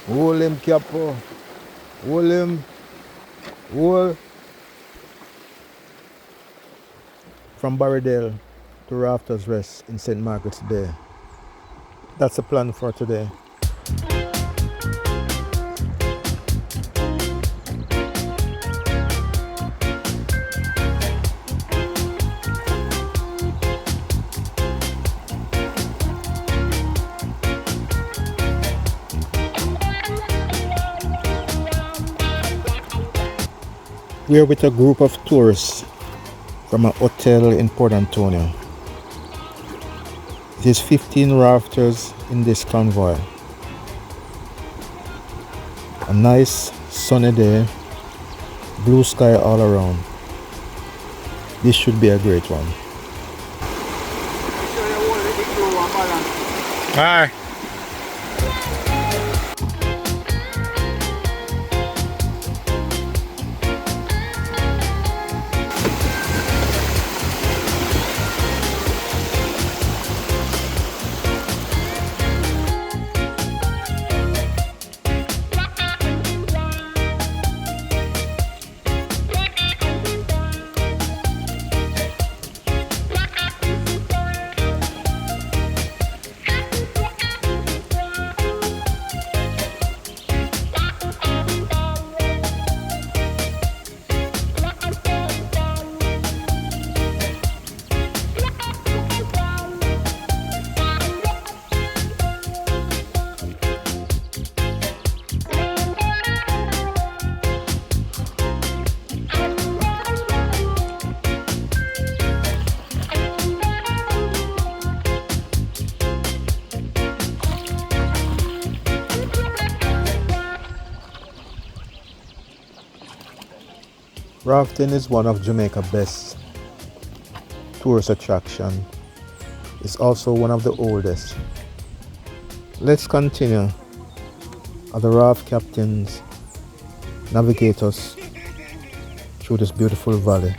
Hold him, Capo. Hold him. Hold. From Barrydale to Rafters Rest in St. Margaret's Bay. That's the plan for today. We are with a group of tourists from a hotel in Port Antonio. It is 15 rafters in this convoy. A nice sunny day, blue sky all around. This should be a great one. Bye. Rafting is one of Jamaica's best tourist attraction. It's also one of the oldest. Let's continue as the raft captains navigate us through this beautiful valley.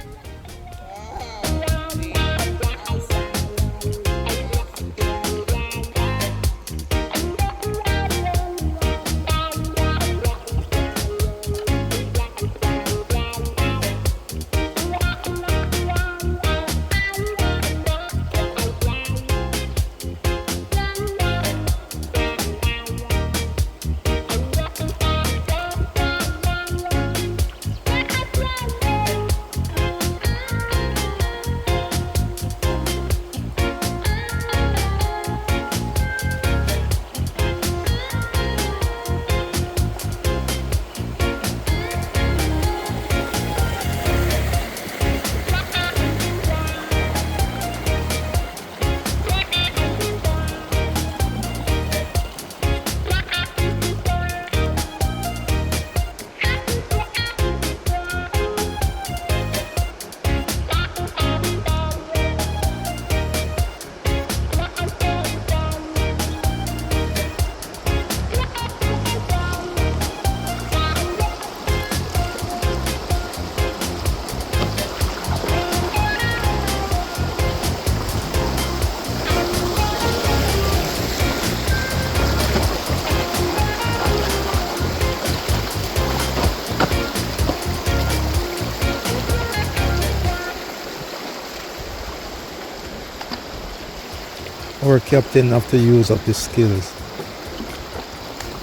Our captain have to use up his skills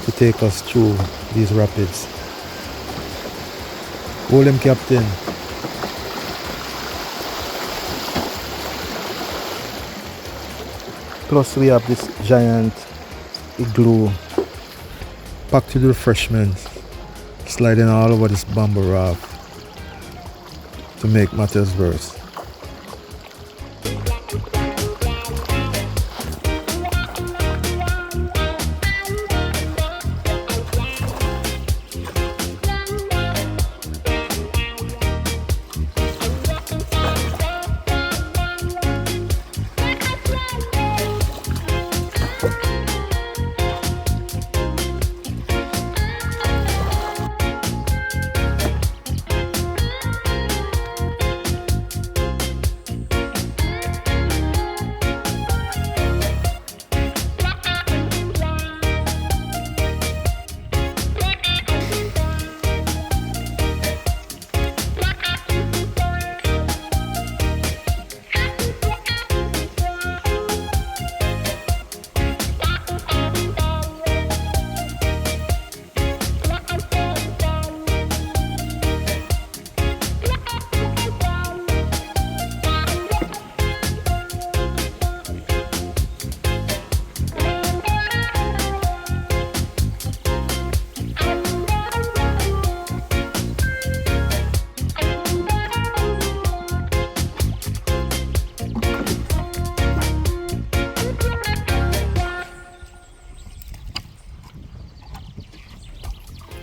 to take us through these rapids. Hold him, captain. Plus we have this giant igloo packed with refreshments sliding all over this bamboo raft to make matters worse.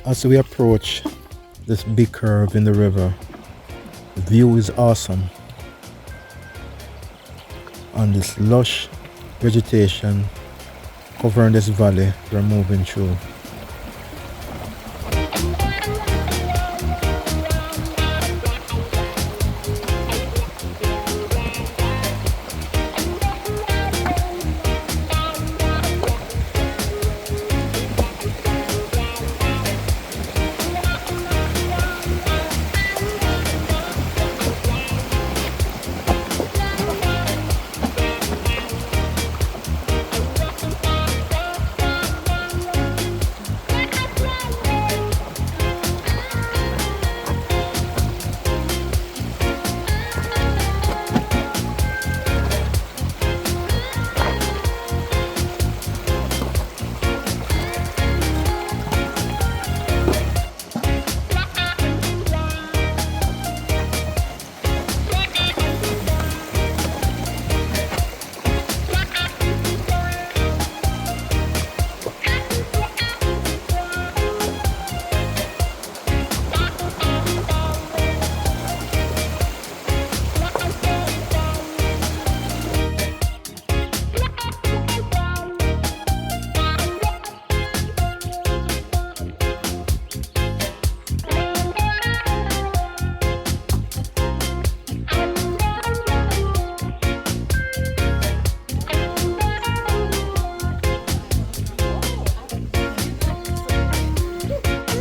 As we approach this big curve in the river, the view is awesome. And this lush vegetation covering this valley we're moving through.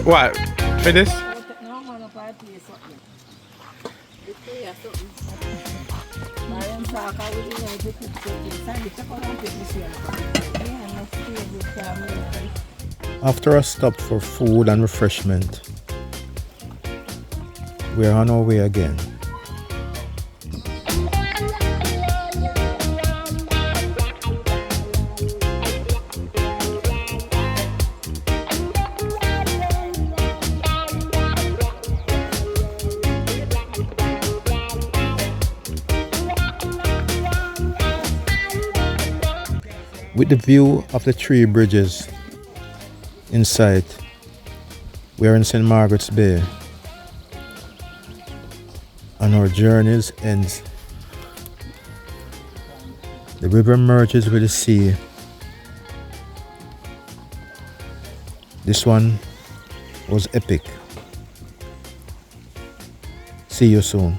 What? For this? After a stop for food and refreshment, we're on our way again. With the view of the three bridges in sight, we are in St. Margaret's Bay and our journeys ends. The river merges with the sea. This one was epic. See you soon.